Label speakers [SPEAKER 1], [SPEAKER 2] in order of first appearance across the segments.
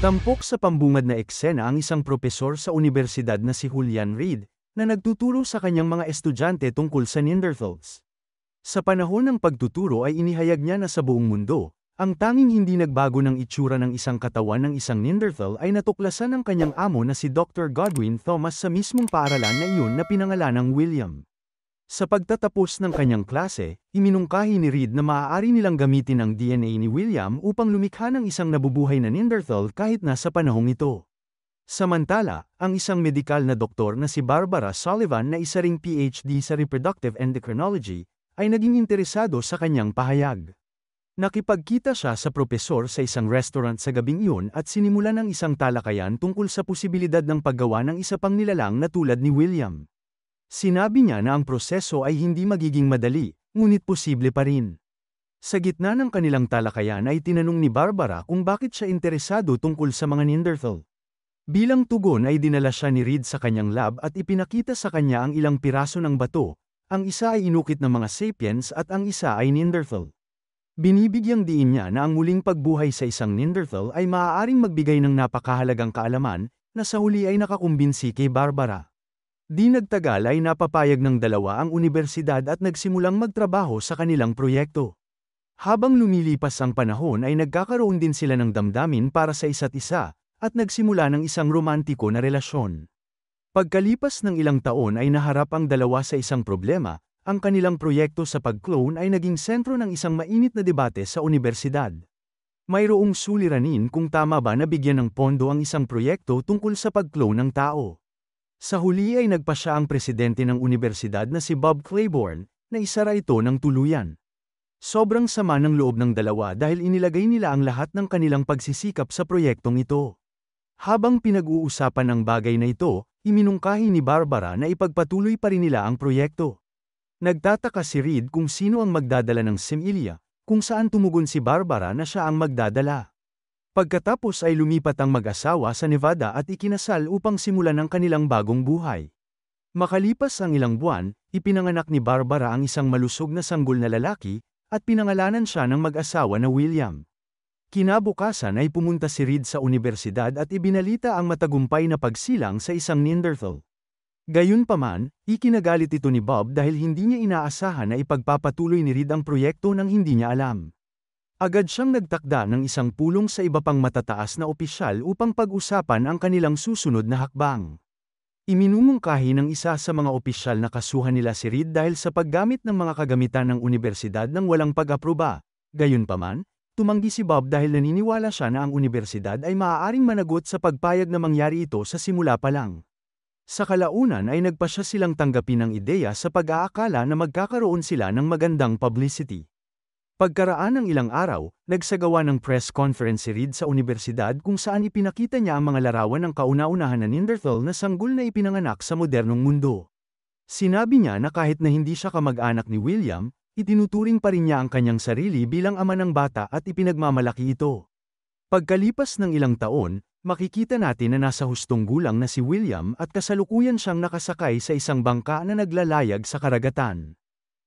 [SPEAKER 1] Tampok sa pambungad na eksena ang isang propesor sa unibersidad na si Julian Reed, na nagtuturo sa kanyang mga estudyante tungkol sa Neanderthals. Sa panahon ng pagtuturo ay inihayag niya na sa buong mundo, ang tanging hindi nagbago ng itsura ng isang katawan ng isang Neanderthal ay natuklasan ng kanyang amo na si Dr. Godwin Thomas sa mismong paaralan na iyon na pinangalanang William. Sa pagtatapos ng kanyang klase, iminungkahi ni Reed na maaari nilang gamitin ang DNA ni William upang lumikha ng isang nabubuhay na Neanderthal kahit na sa panahong ito. Samantala, ang isang medikal na doktor na si Barbara Sullivan na isa ring PhD sa Reproductive Endocrinology, ay naging interesado sa kanyang pahayag. Nakipagkita siya sa propesor sa isang restaurant sa gabing iyon at sinimulan ng isang talakayan tungkol sa posibilidad ng paggawa ng isa pang nilalang na tulad ni William. Sinabi niya na ang proseso ay hindi magiging madali, ngunit posible pa rin. Sa gitna ng kanilang talakayan ay tinanong ni Barbara kung bakit siya interesado tungkol sa mga Neanderthal. Bilang tugon ay dinala siya ni Reed sa kanyang lab at ipinakita sa kanya ang ilang piraso ng bato, ang isa ay inukit ng mga sapiens at ang isa ay Neanderthal. Binibigyang diin niya na ang muling pagbuhay sa isang Neanderthal ay maaaring magbigay ng napakahalagang kaalaman, na sa huli ay nakakumbinsi kay Barbara. Di nagtagal ay napapayag ng dalawa ang unibersidad at nagsimulang magtrabaho sa kanilang proyekto. Habang lumilipas ang panahon ay nagkakaroon din sila ng damdamin para sa isa't isa, at nagsimula ng isang romantiko na relasyon. Pagkalipas ng ilang taon ay naharap ang dalawa sa isang problema, ang kanilang proyekto sa pag-clone ay naging sentro ng isang mainit na debate sa unibersidad. Mayroong suliranin kung tama ba na bigyan ng pondo ang isang proyekto tungkol sa pag-clone ng tao. Sa huli ay nagpa siya ang presidente ng unibersidad na si Bob Claiborne, na isara ito ng tuluyan. Sobrang sama ng loob ng dalawa dahil inilagay nila ang lahat ng kanilang pagsisikap sa proyektong ito. Habang pinag-uusapan ang bagay na ito, iminungkahi ni Barbara na ipagpatuloy pa rin nila ang proyekto. Nagtataka si Reed kung sino ang magdadala ng similya, kung saan tumugon si Barbara na siya ang magdadala. Pagkatapos ay lumipat ang mag-asawa sa Nevada at ikinasal upang simulan ang kanilang bagong buhay. Makalipas ang ilang buwan, ipinanganak ni Barbara ang isang malusog na sanggol na lalaki, at pinangalanan siya ng mag-asawa na William. Kinabukasan ay pumunta si Reed sa unibersidad at ibinalita ang matagumpay na pagsilang sa isang Neanderthal. Gayunpaman, ikinagalit ito ni Bob dahil hindi niya inaasahan na ipagpapatuloy ni Reed ang proyekto nang hindi niya alam. Agad siyang nagtakda ng isang pulong sa iba pang matataas na opisyal upang pag-usapan ang kanilang susunod na hakbang. Iminumungkahi ng isa sa mga opisyal na kasuhan nila si Reed dahil sa paggamit ng mga kagamitan ng unibersidad ng walang pag-aproba. Gayunpaman, tumanggi si Bob dahil naniniwala siya na ang unibersidad ay maaaring managot sa pagpayag na mangyari ito sa simula pa lang. Sa kalaunan ay nagpa siya silang tanggapin ang ideya sa pag-aakala na magkakaroon sila ng magandang publicity. Pagkaraan ng ilang araw, nagsagawa ng press conference si Reed sa unibersidad kung saan ipinakita niya ang mga larawan ng kauna-unahan na Neanderthal na sanggol na ipinanganak sa modernong mundo. Sinabi niya na kahit na hindi siya kamag-anak ni William, itinuturing pa rin niya ang kanyang sarili bilang ama ng bata at ipinagmamalaki ito. Pagkalipas ng ilang taon, makikita natin na nasa hustong gulang na si William at kasalukuyan siyang nakasakay sa isang bangka na naglalayag sa karagatan.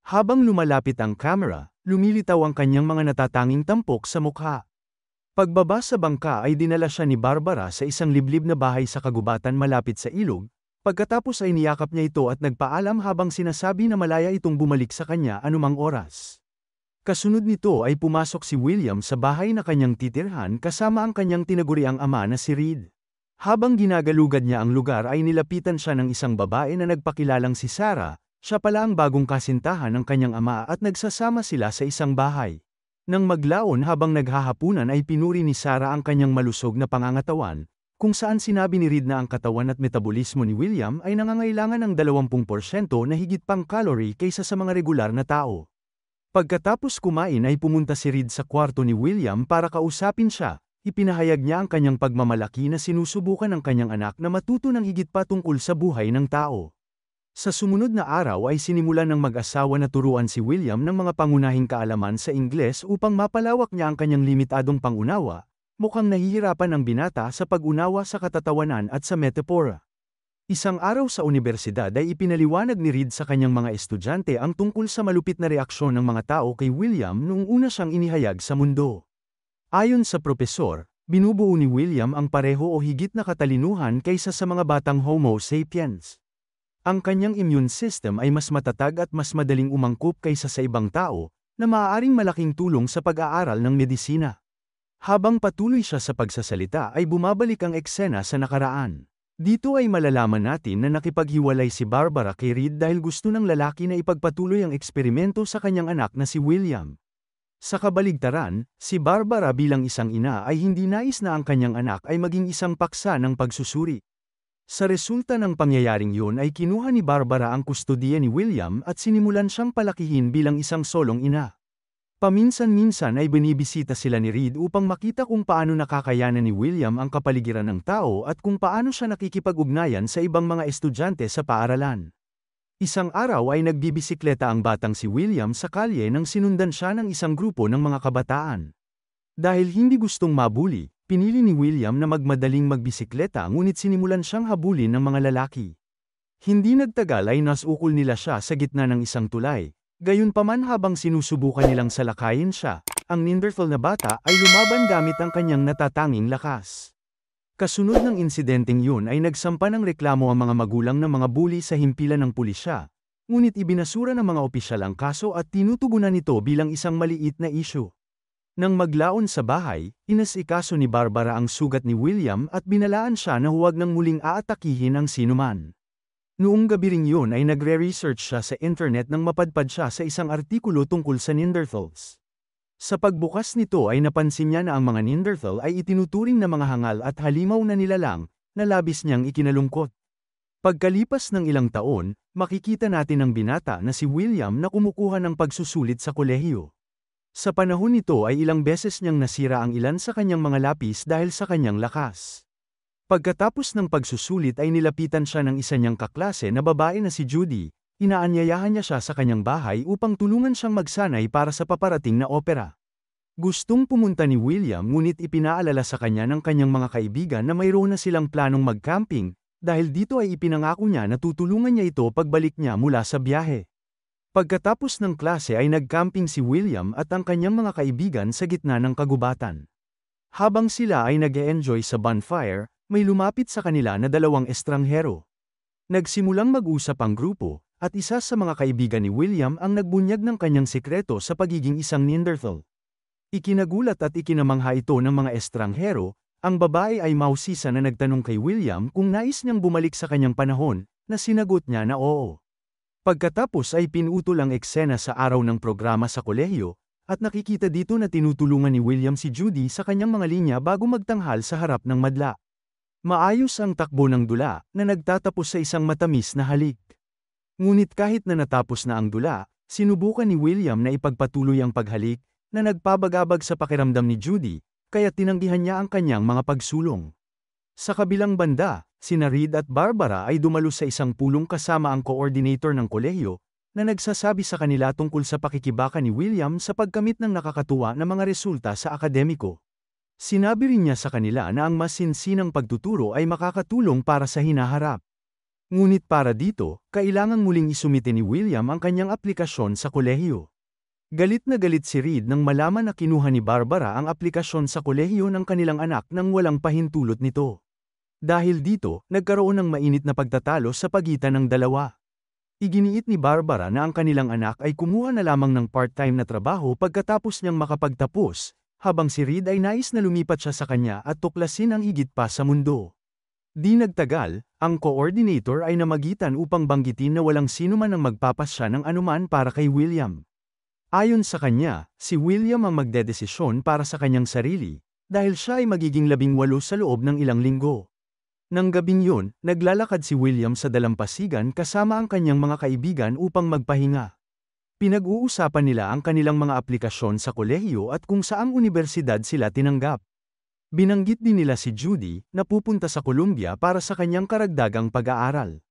[SPEAKER 1] Habang lumalapit ang camera, lumilitaw ang kanyang mga natatanging tampok sa mukha. Pagbaba sa bangka ay dinala siya ni Barbara sa isang liblib na bahay sa kagubatan malapit sa ilog, pagkatapos ay niyakap niya ito at nagpaalam habang sinasabi na malaya itong bumalik sa kanya anumang oras. Kasunod nito ay pumasok si William sa bahay na kanyang titirhan kasama ang kanyang tinaguriang ama na si Reed. Habang ginagalugad niya ang lugar ay nilapitan siya ng isang babae na nagpakilalang si Sarah. Siya pala ang bagong kasintahan ng kanyang ama at nagsasama sila sa isang bahay. Nang maglaon habang naghahapunan ay pinuri ni Sarah ang kanyang malusog na pangangatawan, kung saan sinabi ni Reed na ang katawan at metabolismo ni William ay nangangailangan ng 20% na higit pang calorie kaysa sa mga regular na tao. Pagkatapos kumain ay pumunta si Reed sa kwarto ni William para kausapin siya, ipinahayag niya ang kanyang pagmamalaki na sinusubukan ng kanyang anak na matuto ng higit pa tungkol sa buhay ng tao. Sa sumunod na araw ay sinimulan ng mag-asawa na turuan si William ng mga pangunahing kaalaman sa Ingles upang mapalawak niya ang kanyang limitadong pangunawa, mukhang nahihirapan ang binata sa pag-unawa sa katatawanan at sa metapora. Isang araw sa unibersidad ay ipinaliwanag ni Reed sa kanyang mga estudyante ang tungkol sa malupit na reaksyon ng mga tao kay William noong una siyang inihayag sa mundo. Ayon sa propesor, Binubuo ni William ang pareho o higit na katalinuhan kaysa sa mga batang Homo sapiens. Ang kanyang immune system ay mas matatag at mas madaling umangkop kaysa sa ibang tao, na maaaring malaking tulong sa pag-aaral ng medisina. Habang patuloy siya sa pagsasalita ay bumabalik ang eksena sa nakaraan. Dito ay malalaman natin na nakipaghiwalay si Barbara kay Reed dahil gusto ng lalaki na ipagpatuloy ang eksperimento sa kanyang anak na si William. Sa kabaligtaran, si Barbara bilang isang ina ay hindi nais na ang kanyang anak ay maging isang paksa ng pagsusuri. Sa resulta ng pangyayaring yun ay kinuha ni Barbara ang kustodiya ni William at sinimulan siyang palakihin bilang isang solong ina. Paminsan-minsan ay binibisita sila ni Reed upang makita kung paano nakakayanan ni William ang kapaligiran ng tao at kung paano siya nakikipag-ugnayan sa ibang mga estudyante sa paaralan. Isang araw ay nagbibisikleta ang batang si William sa kalye nang sinundan siya ng isang grupo ng mga kabataan. Dahil hindi gustong mabuli, pinili ni William na magmadaling magbisikleta ngunit sinimulan siyang habulin ng mga lalaki. Hindi nagtagal ay nasukol nila siya sa gitna ng isang tulay. Gayunpaman habang sinusubukan nilang salakayin siya, ang Neanderthal na bata ay lumaban gamit ang kanyang natatanging lakas. Kasunod ng insidenteng yun ay nagsampa ng reklamo ang mga magulang ng mga bully sa himpilan ng pulisya, ngunit ibinasura ng mga opisyal ang kaso at tinutugunan ito bilang isang maliit na isyu. Nang maglaon sa bahay, inasikaso ni Barbara ang sugat ni William at binalaan siya na huwag nang muling aatakihin ang sinuman. Noong gabi ring yun ay nagre-research siya sa internet nang mapadpad siya sa isang artikulo tungkol sa Neanderthals. Sa pagbukas nito ay napansin niya na ang mga Neanderthal ay itinuturing na mga hangal at halimaw na nilalang, na labis niyang ikinalungkot. Pagkalipas ng ilang taon, makikita natin ang binata na si William na kumukuha ng pagsusulit sa kolehiyo. Sa panahon nito ay ilang beses niyang nasira ang ilan sa kanyang mga lapis dahil sa kanyang lakas. Pagkatapos ng pagsusulit ay nilapitan siya ng isa niyang kaklase na babae na si Judy. Inaanyayahan niya siya sa kanyang bahay upang tulungan siyang magsanay para sa paparating na opera. Gustong pumunta ni William ngunit ipinaalala sa kanya ng kanyang mga kaibigan na mayroon na silang planong mag-camping, dahil dito ay ipinangako niya na tutulungan niya ito pagbalik niya mula sa biyahe. Pagkatapos ng klase ay nag-camping si William at ang kanyang mga kaibigan sa gitna ng kagubatan. Habang sila ay nag-e-enjoy sa bonfire, may lumapit sa kanila na dalawang estranghero. Nagsimulang mag-usap ang grupo, at isa sa mga kaibigan ni William ang nagbunyag ng kanyang sikreto sa pagiging isang Neanderthal. Ikinagulat at ikinamangha ito ng mga estranghero, ang babae ay mausisa na nagtanong kay William kung nais niyang bumalik sa kanyang panahon, na sinagot niya na oo. Pagkatapos ay pinutol ang eksena sa araw ng programa sa kolehiyo, at nakikita dito na tinutulungan ni William si Judy sa kanyang mga linya bago magtanghal sa harap ng madla. Maayos ang takbo ng dula, na nagtatapos sa isang matamis na halik. Ngunit kahit na natapos na ang dula, sinubukan ni William na ipagpatuloy ang paghalik, na nagpabagabag sa pakiramdam ni Judy, kaya tinanggihan niya ang kanyang mga pagsulong. Sa kabilang banda, sina Reed at Barbara ay dumalo sa isang pulong kasama ang coordinator ng kolehiyo, na nagsasabi sa kanila tungkol sa pakikibaka ni William sa pagkamit ng nakakatuwa na mga resulta sa akademiko. Sinabi rin niya sa kanila na ang masinsinang pagtuturo ay makakatulong para sa hinaharap. Ngunit para dito, kailangang muling isumite ni William ang kanyang aplikasyon sa kolehiyo. Galit na galit si Reed nang malaman na kinuha ni Barbara ang aplikasyon sa kolehiyo ng kanilang anak nang walang pahintulot nito. Dahil dito, nagkaroon ng mainit na pagtatalo sa pagitan ng dalawa. Iginiit ni Barbara na ang kanilang anak ay kumuha na lamang ng part-time na trabaho pagkatapos niyang makapagtapos, habang si Reed ay nais na lumipat siya sa kanya at tuklasin ang higit pa sa mundo. Di nagtagal, ang coordinator ay namagitan upang banggitin na walang sino man ang magpapasya ng anuman para kay William. Ayon sa kanya, si William ang magdedesisyon para sa kanyang sarili, dahil siya ay magiging 18 sa loob ng ilang linggo. Nang gabing yun, naglalakad si William sa dalampasigan kasama ang kanyang mga kaibigan upang magpahinga. Pinag-uusapan nila ang kanilang mga aplikasyon sa kolehiyo at kung saang unibersidad sila tinanggap. Binanggit din nila si Judy, na pupunta sa Columbia para sa kanyang karagdagang pag-aaral.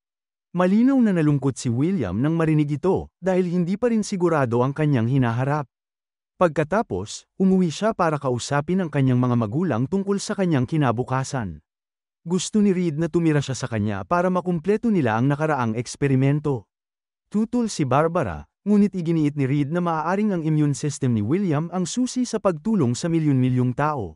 [SPEAKER 1] Malinaw na nalungkot si William nang marinig ito, dahil hindi pa rin sigurado ang kanyang hinaharap. Pagkatapos, umuwi siya para kausapin ang kanyang mga magulang tungkol sa kanyang kinabukasan. Gusto ni Reed na tumira siya sa kanya para makumpleto nila ang nakaraang eksperimento. Tutol si Barbara, ngunit iginiit ni Reed na maaaring ang immune system ni William ang susi sa pagtulong sa milyon-milyong tao.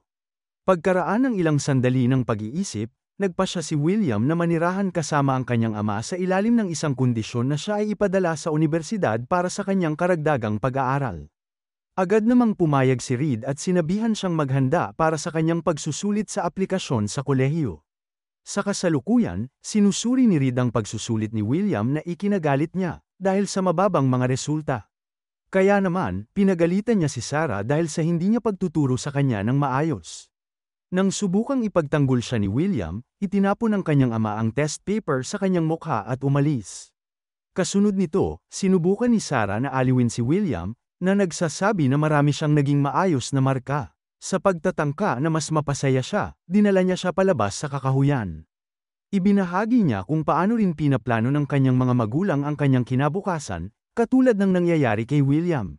[SPEAKER 1] Pagkaraan ng ilang sandali ng pag-iisip, nagpasya si William na manirahan kasama ang kanyang ama sa ilalim ng isang kondisyon na siya ay ipadala sa unibersidad para sa kanyang karagdagang pag-aaral. Agad namang pumayag si Reed at sinabihan siyang maghanda para sa kanyang pagsusulit sa aplikasyon sa kolehiyo. Sa kasalukuyan, sinusuri ni Reed ang pagsusulit ni William na ikinagalit niya, dahil sa mababang mga resulta. Kaya naman, pinagalitan niya si Sarah dahil sa hindi niya pagtuturo sa kanya ng maayos. Nang subukang ipagtanggol siya ni William, itinapon ng kanyang ama ang test paper sa kanyang mukha at umalis. Kasunod nito, sinubukan ni Sarah na aliwin si William, na nagsasabi na marami siyang naging maayos na marka. Sa pagtatangka na mas mapasaya siya, dinala niya siya palabas sa kakahuyan. Ibinahagi niya kung paano rin pinaplano ng kanyang mga magulang ang kanyang kinabukasan, katulad ng nangyayari kay William.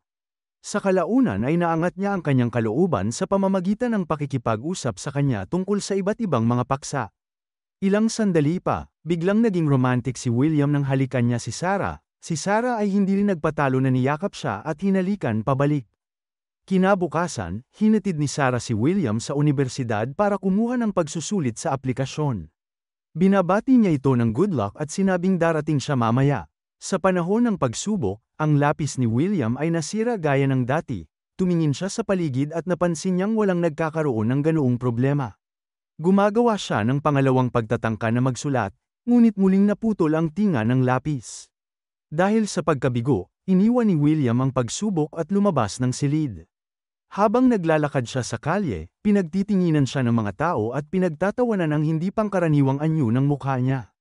[SPEAKER 1] Sa kalaunan ay naangat niya ang kanyang kalooban sa pamamagitan ng pakikipag-usap sa kanya tungkol sa iba't ibang mga paksa. Ilang sandali pa, biglang naging romantic si William nang halikan niya si Sarah. Si Sarah ay hindi rin nagpatalo na niyakap siya at hinalikan pabalik. Kinabukasan, hinatid ni Sarah si William sa unibersidad para kumuha ng pagsusulit sa aplikasyon. Binabati niya ito ng good luck at sinabing darating siya mamaya. Sa panahon ng pagsubok, ang lapis ni William ay nasira gaya ng dati. Tumingin siya sa paligid at napansin niyang walang nagkakaroon ng ganoong problema. Gumagawa siya ng pangalawang pagtatangka na magsulat, ngunit muling naputol ang tinga ng lapis. Dahil sa pagkabigo, iniwan ni William ang pagsubok at lumabas ng silid. Habang naglalakad siya sa kalye, pinagtitinginan siya ng mga tao at pinagtatawanan ang hindi pangkaraniwang anyo ng mukha niya.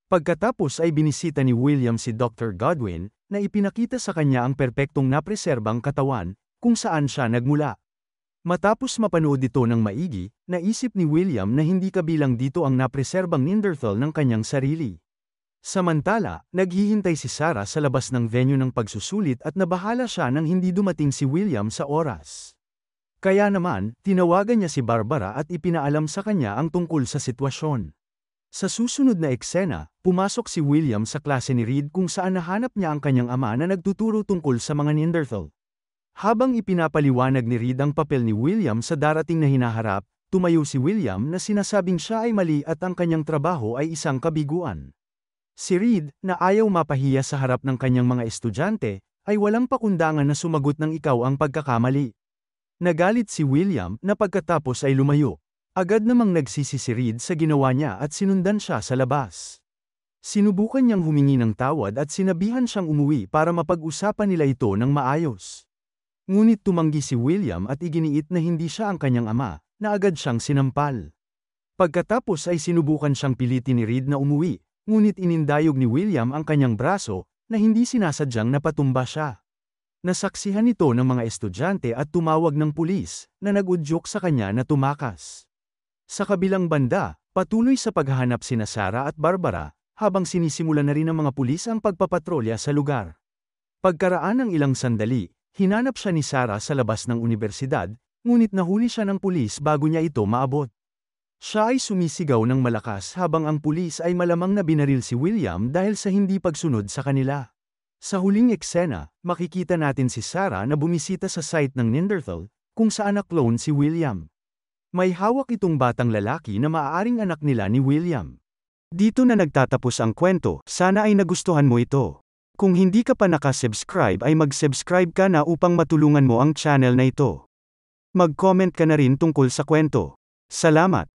[SPEAKER 1] Pagkatapos ay binisita ni William si Dr. Godwin, na ipinakita sa kanya ang perpektong napreserbang katawan, kung saan siya nagmula. Matapos mapanood ito ng maigi, naisip ni William na hindi kabilang dito ang napreserbang Neanderthal ng kanyang sarili. Samantala, naghihintay si Sarah sa labas ng venue ng pagsusulit at nabahala siya nang hindi dumating si William sa oras. Kaya naman, tinawagan niya si Barbara at ipinaalam sa kanya ang tungkol sa sitwasyon. Sa susunod na eksena, pumasok si William sa klase ni Reed kung saan nahanap niya ang kanyang ama na nagtuturo tungkol sa mga Neanderthal. Habang ipinapaliwanag ni Reed ang papel ni William sa darating na hinaharap, tumayo si William na sinasabing siya ay mali at ang kanyang trabaho ay isang kabiguan. Si Reed, na ayaw mapahiya sa harap ng kanyang mga estudyante, ay walang pakundangan na sumagot ng ikaw ang pagkakamali. Nagalit si William na pagkatapos ay lumayo. Agad namang nagsisi si Reed sa ginawa niya at sinundan siya sa labas. Sinubukan niyang humingi ng tawad at sinabihan siyang umuwi para mapag-usapan nila ito ng maayos. Ngunit tumanggi si William at iginiit na hindi siya ang kanyang ama, na agad siyang sinampal. Pagkatapos ay sinubukan siyang pilitin ni Reed na umuwi. Ngunit inindayog ni William ang kanyang braso, na hindi sinasadyang napatumba siya. Nasaksihan ito ng mga estudyante at tumawag ng pulis, na nag-udyok sa kanya na tumakas. Sa kabilang banda, patuloy sa paghahanap sina Sarah at Barbara, habang sinisimula na rin ng mga pulis ang pagpapatrolya sa lugar. Pagkaraan ng ilang sandali, hinanap siya ni Sarah sa labas ng unibersidad, ngunit nahuli siya ng pulis bago niya ito maabot. Siya ay sumisigaw ng malakas habang ang pulis ay malamang na binaril si William dahil sa hindi pagsunod sa kanila. Sa huling eksena, makikita natin si Sarah na bumisita sa site ng Neanderthal, kung saan na-clone si William. May hawak itong batang lalaki na maaaring anak nila ni William. Dito na nagtatapos ang kwento, sana ay nagustuhan mo ito. Kung hindi ka pa nakasubscribe ay mag-subscribe ka na upang matulungan mo ang channel na ito. Mag-comment ka na rin tungkol sa kwento. Salamat!